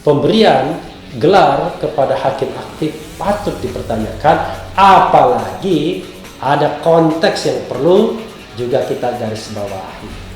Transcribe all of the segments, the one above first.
pemberian gelar kepada hakim aktif patut dipertanyakan, apalagi ada konteks yang perlu juga kita garis bawahi.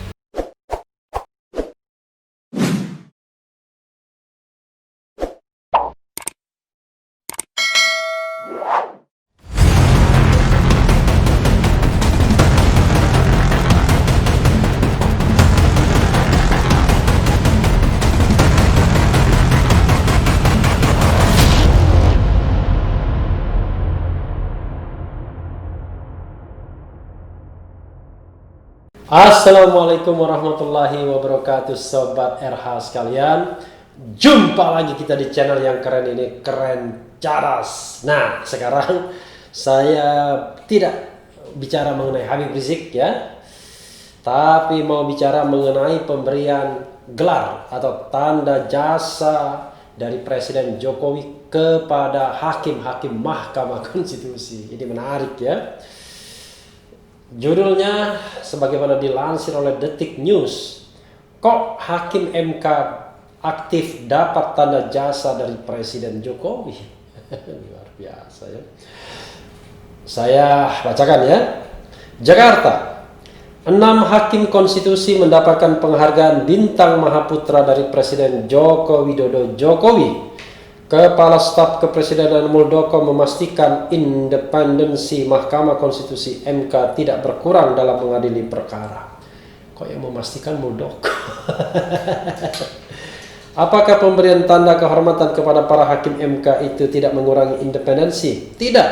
Assalamualaikum warahmatullahi wabarakatuh, sobat RH sekalian. Jumpa lagi kita di channel yang keren ini, Keren Cadas. Nah, sekarang saya tidak bicara mengenai Habib Rizik ya, tapi mau bicara mengenai pemberian gelar atau tanda jasa dari Presiden Jokowi kepada hakim-hakim Mahkamah Konstitusi. Ini menarik ya. Judulnya sebagaimana dilansir oleh Detik News, kok hakim MK aktif dapat tanda jasa dari Presiden Jokowi? Luar biasa ya. Saya bacakan ya. Jakarta, 6 hakim konstitusi mendapatkan penghargaan Bintang Mahaputra dari Presiden Joko Widodo Jokowi. Kepala Staf Kepresidenan Muldoko memastikan independensi Mahkamah Konstitusi MK tidak berkurang dalam mengadili perkara. Kok yang memastikan Muldoko? Apakah pemberian tanda kehormatan kepada para hakim MK itu tidak mengurangi independensi? Tidak,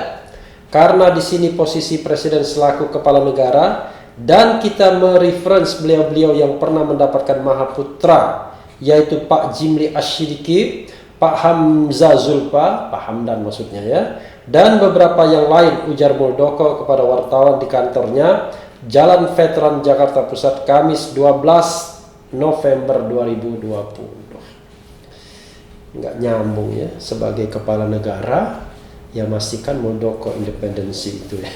karena di sini posisi Presiden selaku kepala negara dan kita mereference beliau-beliau yang pernah mendapatkan Mahaputra, yaitu Pak Jimli Asyidiki, Pak Hamzah Zulfa, Pak Hamdan maksudnya ya, dan beberapa yang lain, ujar Muldoko kepada wartawan di kantornya Jalan Veteran Jakarta Pusat Kamis 12 November 2020. Nggak nyambung ya, sebagai kepala negara yang memastikan Muldoko independensi itu ya.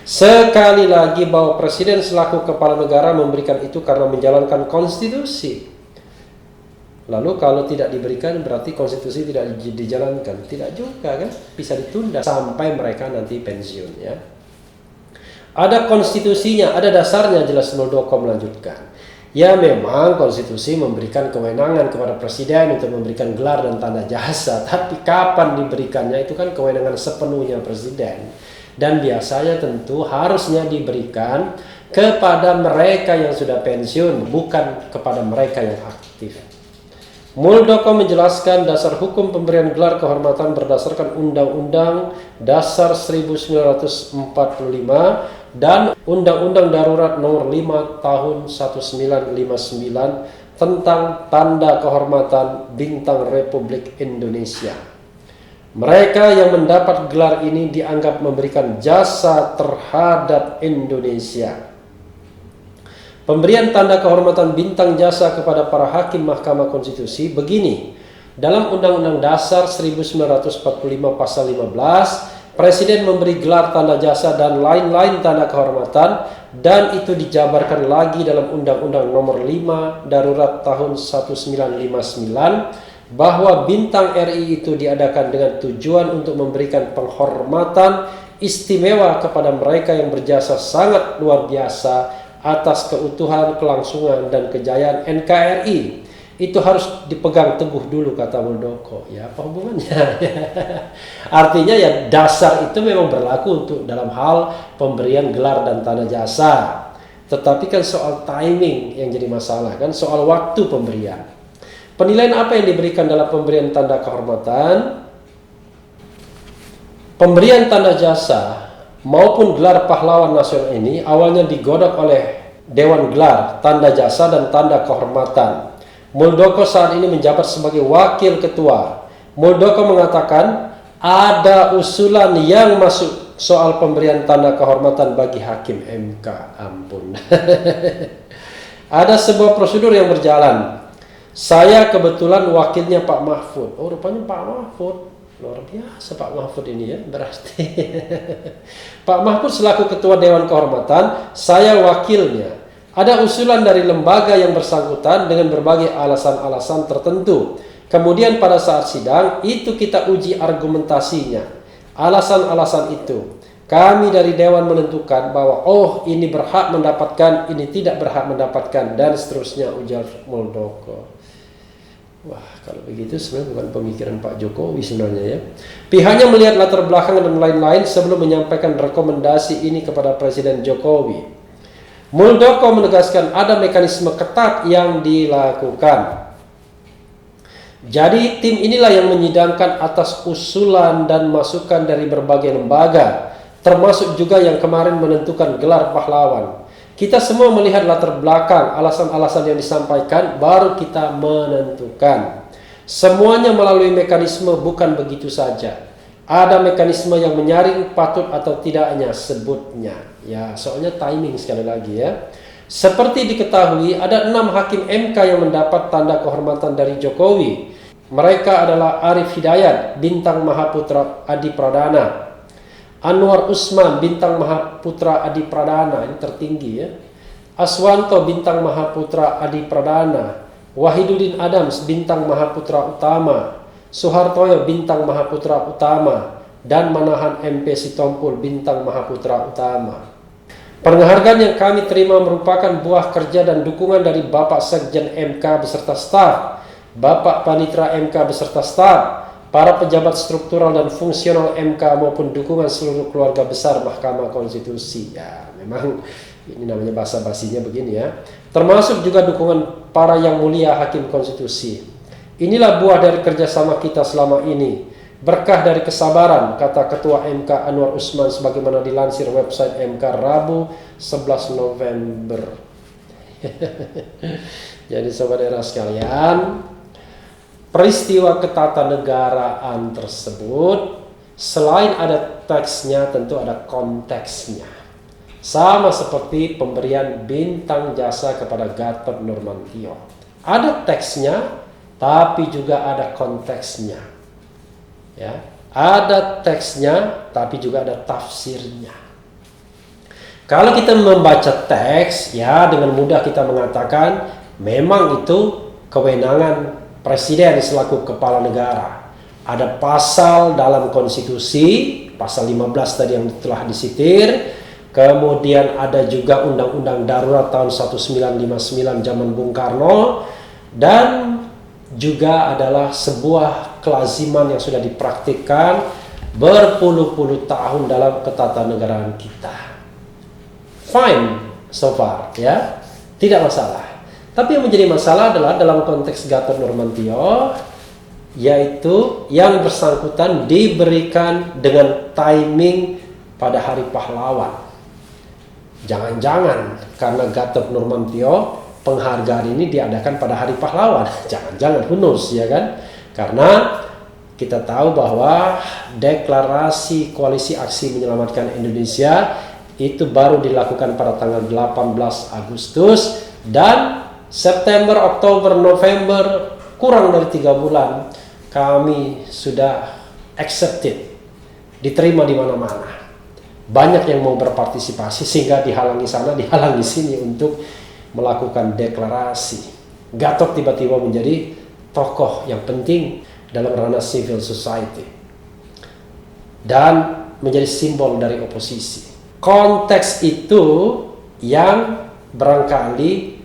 Sekali lagi bahwa Presiden selaku kepala negara memberikan itu karena menjalankan konstitusi. Lalu kalau tidak diberikan berarti konstitusi tidak dijalankan? Tidak juga kan, bisa ditunda sampai mereka nanti pensiun ya. Ada konstitusinya, ada dasarnya, jelas Muldoko melanjutkan. Ya memang konstitusi memberikan kewenangan kepada presiden untuk memberikan gelar dan tanda jasa, tapi kapan diberikannya itu kan kewenangan sepenuhnya presiden. Dan biasanya tentu harusnya diberikan kepada mereka yang sudah pensiun, bukan kepada mereka yang aktif. Muldoko menjelaskan dasar hukum pemberian gelar kehormatan berdasarkan Undang-Undang Dasar 1945 dan Undang-Undang Darurat Nomor 5 Tahun 1959 tentang Tanda Kehormatan Bintang Republik Indonesia. Mereka yang mendapat gelar ini dianggap memberikan jasa terhadap Indonesia. Pemberian tanda kehormatan bintang jasa kepada para hakim Mahkamah Konstitusi begini. Dalam Undang-Undang Dasar 1945 Pasal 15, Presiden memberi gelar tanda jasa dan lain-lain tanda kehormatan, dan itu dijabarkan lagi dalam Undang-Undang Nomor 5 Darurat Tahun 1959 bahwa bintang RI itu diadakan dengan tujuan untuk memberikan penghormatan istimewa kepada mereka yang berjasa sangat luar biasa atas keutuhan, kelangsungan, dan kejayaan NKRI. Itu harus dipegang teguh dulu, kata Muldoko. Ya, apa hubungannya? Artinya ya dasar itu memang berlaku untuk dalam hal pemberian gelar dan tanda jasa. Tetapi kan soal timing yang jadi masalah, kan soal waktu pemberian. Penilaian apa yang diberikan dalam pemberian tanda kehormatan? Pemberian tanda jasa maupun gelar pahlawan nasional ini awalnya digodok oleh Dewan Gelar, Tanda Jasa dan Tanda Kehormatan. Muldoko saat ini menjabat sebagai wakil ketua. Muldoko mengatakan ada usulan yang masuk soal pemberian tanda kehormatan bagi hakim MK. Ampun. Ada sebuah prosedur yang berjalan. Saya kebetulan wakilnya Pak Mahfud. Oh, rupanya Pak Mahfud. Luar biasa Pak Mahfud ini ya, berarti. Pak Mahfud selaku ketua Dewan Kehormatan, saya wakilnya. Ada usulan dari lembaga yang bersangkutan dengan berbagai alasan-alasan tertentu. Kemudian pada saat sidang itu kita uji argumentasinya, alasan-alasan itu. Kami dari Dewan menentukan bahwa oh ini berhak mendapatkan, ini tidak berhak mendapatkan, dan seterusnya, ujar Muldoko. Wah, kalau begitu sebenarnya bukan pemikiran Pak Jokowi sebenarnya ya. Pihaknya melihat latar belakang dan lain-lain sebelum menyampaikan rekomendasi ini kepada Presiden Jokowi. Muldoko menegaskan ada mekanisme ketat yang dilakukan. Jadi tim inilah yang menyidangkan atas usulan dan masukan dari berbagai lembaga, termasuk juga yang kemarin menentukan gelar pahlawan. Kita semua melihat latar belakang, alasan-alasan yang disampaikan, baru kita menentukan. Semuanya melalui mekanisme, bukan begitu saja. Ada mekanisme yang menyaring patut atau tidaknya sebutnya. Ya, soalnya timing sekali lagi ya. Seperti diketahui, ada 6 hakim MK yang mendapat tanda kehormatan dari Jokowi. Mereka adalah Arif Hidayat, Bintang Mahaputra Adi Pradana, Anwar Usman, Bintang Mahaputra Adi Pradana, ini tertinggi ya. Aswanto, Bintang Mahaputra Adi Pradana, Wahiduddin Adams, Bintang Mahaputra Utama, Soehartoyo, Bintang Mahaputra Utama, dan Manahan MP Sitompul, Bintang Mahaputra Utama. Penghargaan yang kami terima merupakan buah kerja dan dukungan dari Bapak Sekjen MK beserta staf, Bapak Panitra MK beserta staf, para pejabat struktural dan fungsional MK maupun dukungan seluruh keluarga besar Mahkamah Konstitusi. Ya, memang ini namanya basa-basinya begini ya. Termasuk juga dukungan para yang mulia Hakim Konstitusi. Inilah buah dari kerjasama kita selama ini. Berkah dari kesabaran, kata Ketua MK Anwar Usman sebagaimana dilansir website MK Rabu 11 November. Jadi sobat era sekalian, peristiwa ketatanegaraan tersebut selain ada teksnya tentu ada konteksnya. Sama seperti pemberian bintang jasa kepada Gatot Nurmantio. Ada teksnya tapi juga ada konteksnya. Ya, ada teksnya tapi juga ada tafsirnya. Kalau kita membaca teks, ya dengan mudah kita mengatakan memang itu kewenangan presiden selaku kepala negara. Ada pasal dalam konstitusi, pasal 15 tadi yang telah disitir. Kemudian ada juga undang-undang darurat tahun 1959 zaman Bung Karno, dan juga adalah sebuah kelaziman yang sudah dipraktikkan berpuluh-puluh tahun dalam ketatanegaraan kita. Fine so far ya, tidak masalah. Tapi yang menjadi masalah adalah dalam konteks Gatot Nurmantio, yaitu yang bersangkutan diberikan dengan timing pada Hari Pahlawan. Jangan-jangan karena Gatot Nurmantio penghargaan ini diadakan pada Hari Pahlawan. Jangan-jangan, who knows, ya kan? Karena kita tahu bahwa deklarasi Koalisi Aksi Menyelamatkan Indonesia itu baru dilakukan pada tanggal 18 Agustus dan September, Oktober, November, kurang dari 3 bulan kami sudah accepted, diterima di mana-mana. Banyak yang mau berpartisipasi sehingga dihalangi sana, dihalangi sini untuk melakukan deklarasi. Gatot tiba-tiba menjadi tokoh yang penting dalam ranah civil society dan menjadi simbol dari oposisi. Konteks itu yang barangkali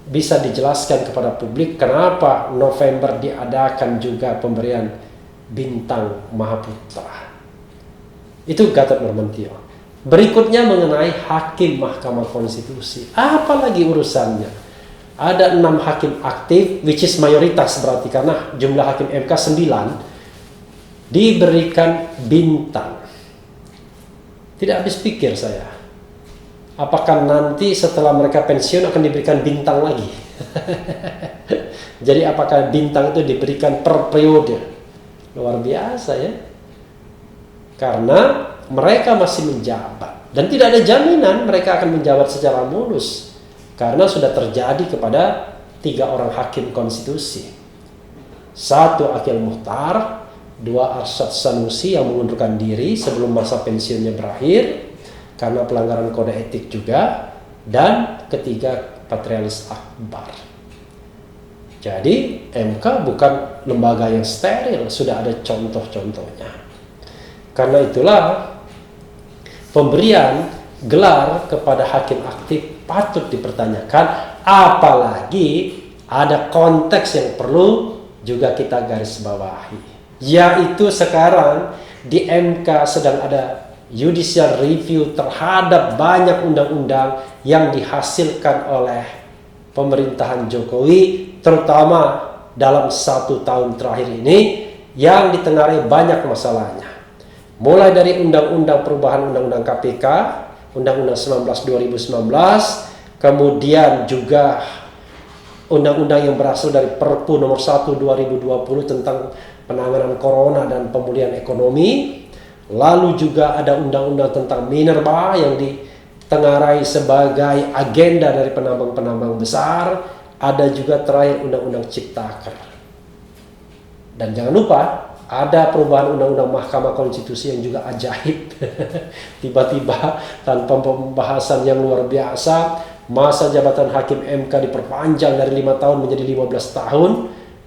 bisa dijelaskan kepada publik kenapa November diadakan juga pemberian bintang Mahaputra. Itu Gatot Nurmantio. Berikutnya mengenai hakim Mahkamah Konstitusi. Apalagi urusannya? Ada 6 hakim aktif, which is mayoritas berarti karena jumlah hakim MK 9 diberikan bintang. Tidak habis pikir saya. Apakah nanti setelah mereka pensiun akan diberikan bintang lagi? Jadi apakah bintang itu diberikan per periode? Luar biasa ya. Karena mereka masih menjabat dan tidak ada jaminan mereka akan menjabat secara mulus karena sudah terjadi kepada 3 orang hakim konstitusi. 1 Akil Mukhtar, 2 Arsyad Sanusi yang mengundurkan diri sebelum masa pensiunnya berakhir karena pelanggaran kode etik juga, dan ketiga Patrialis Akbar. Jadi MK bukan lembaga yang steril, sudah ada contoh-contohnya. Karena itulah pemberian gelar kepada hakim aktif patut dipertanyakan, apalagi ada konteks yang perlu juga kita garis bawahi, yaitu sekarang di MK sedang ada judicial review terhadap banyak undang-undang yang dihasilkan oleh pemerintahan Jokowi, terutama dalam 1 tahun terakhir ini yang ditengarai banyak masalahnya. Mulai dari undang-undang perubahan undang-undang KPK, undang-undang 19 2019, kemudian juga undang-undang yang berasal dari Perpu nomor 1 2020 tentang penanganan corona dan pemulihan ekonomi. Lalu juga ada undang-undang tentang minerba yang ditengarai sebagai agenda dari penambang-penambang besar. Ada juga terakhir undang-undang Ciptaker. Dan jangan lupa ada perubahan undang-undang Mahkamah Konstitusi yang juga ajaib. Tiba-tiba tanpa pembahasan yang luar biasa, masa jabatan hakim MK diperpanjang dari 5 tahun menjadi 15 tahun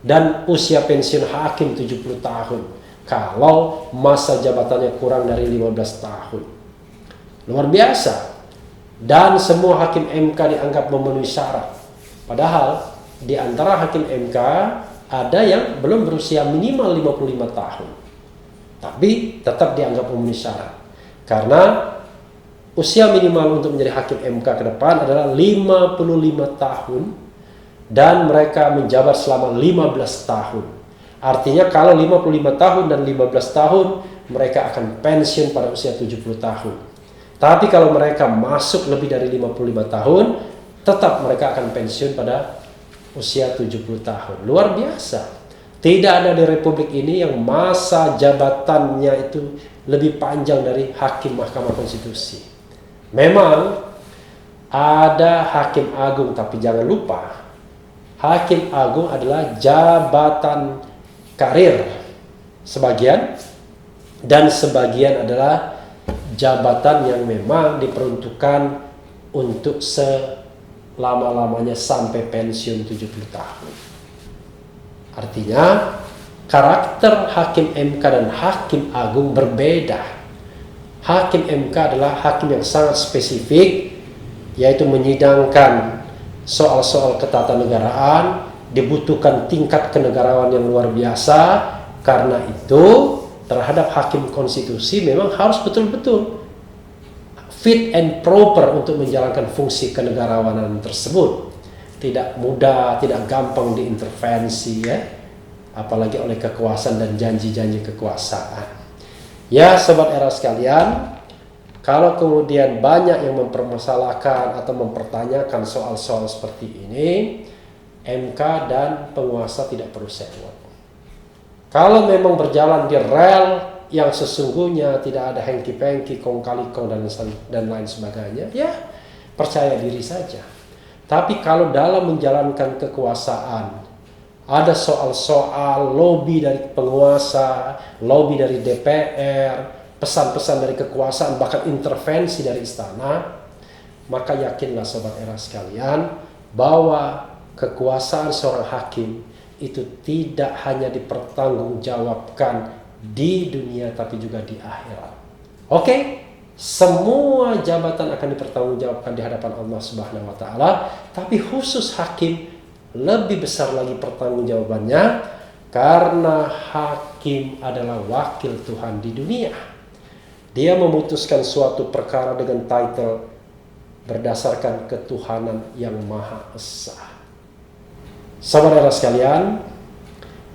dan usia pensiun hakim 70 tahun kalau masa jabatannya kurang dari 15 tahun. Luar biasa. Dan semua hakim MK dianggap memenuhi syarat. Padahal di antara hakim MK ada yang belum berusia minimal 55 tahun. Tapi tetap dianggap memenuhi syarat. Karena usia minimal untuk menjadi hakim MK ke depan adalah 55 tahun dan mereka menjabat selama 15 tahun. Artinya kalau 55 tahun dan 15 tahun mereka akan pensiun pada usia 70 tahun. Tapi kalau mereka masuk lebih dari 55 tahun, tetap mereka akan pensiun pada usia 70 tahun. Luar biasa. Tidak ada di Republik ini yang masa jabatannya itu lebih panjang dari hakim Mahkamah Konstitusi. Memang ada hakim agung, tapi jangan lupa hakim agung adalah jabatan karir sebagian, dan sebagian adalah jabatan yang memang diperuntukkan untuk selama-lamanya sampai pensiun 70 tahun. Artinya karakter hakim MK dan hakim agung berbeda. Hakim MK adalah hakim yang sangat spesifik, yaitu menyidangkan soal-soal ketatanegaraan, dibutuhkan tingkat kenegarawan yang luar biasa. Karena itu terhadap hakim konstitusi memang harus betul-betul fit and proper untuk menjalankan fungsi kenegarawanan tersebut. Tidak mudah, tidak gampang diintervensi ya, apalagi oleh kekuasaan dan janji-janji kekuasaan. Ya sobat era sekalian, kalau kemudian banyak yang mempermasalahkan atau mempertanyakan soal-soal seperti ini, MK dan penguasa tidak perlu sewot. Kalau memang berjalan di rel yang sesungguhnya, tidak ada hengki-pengki, kong-kali-kong dan lain sebagainya, ya percaya diri saja. Tapi kalau dalam menjalankan kekuasaan ada soal-soal lobby dari penguasa, lobby dari DPR, pesan-pesan dari kekuasaan, bahkan intervensi dari istana, maka yakinlah sobat era sekalian bahwa kekuasaan seorang hakim itu tidak hanya dipertanggungjawabkan di dunia tapi juga di akhirat. Oke? Semua jabatan akan dipertanggungjawabkan di hadapan Allah Subhanahu wa taala, tapi khusus hakim lebih besar lagi pertanggungjawabannya karena hakim adalah wakil Tuhan di dunia. Dia memutuskan suatu perkara dengan title berdasarkan ketuhanan yang Maha Esa. Saudara sekalian,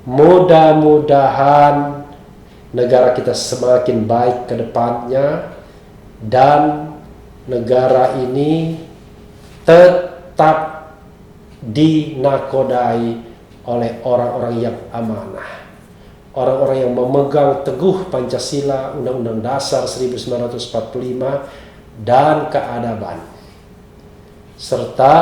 mudah-mudahan negara kita semakin baik ke depannya dan negara ini tetap dinakodai oleh orang-orang yang amanah, orang-orang yang memegang teguh Pancasila, Undang-Undang Dasar 1945 dan keadaban, serta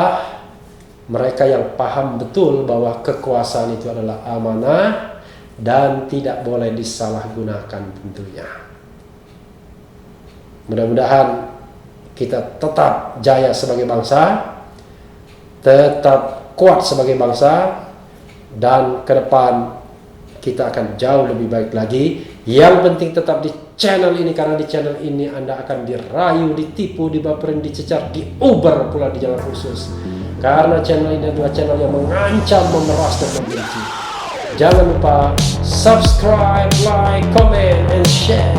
mereka yang paham betul bahwa kekuasaan itu adalah amanah dan tidak boleh disalahgunakan tentunya. Mudah-mudahan kita tetap jaya sebagai bangsa, tetap kuat sebagai bangsa, dan ke depan kita akan jauh lebih baik lagi. Yang penting tetap di channel ini, karena di channel ini Anda akan dirayu, ditipu, dibaperin, dicecar, diuber pula di jalan khusus. Karena channel ini adalah channel yang mengancam, memeras, dan membenci. Jangan lupa subscribe, like, comment, and share.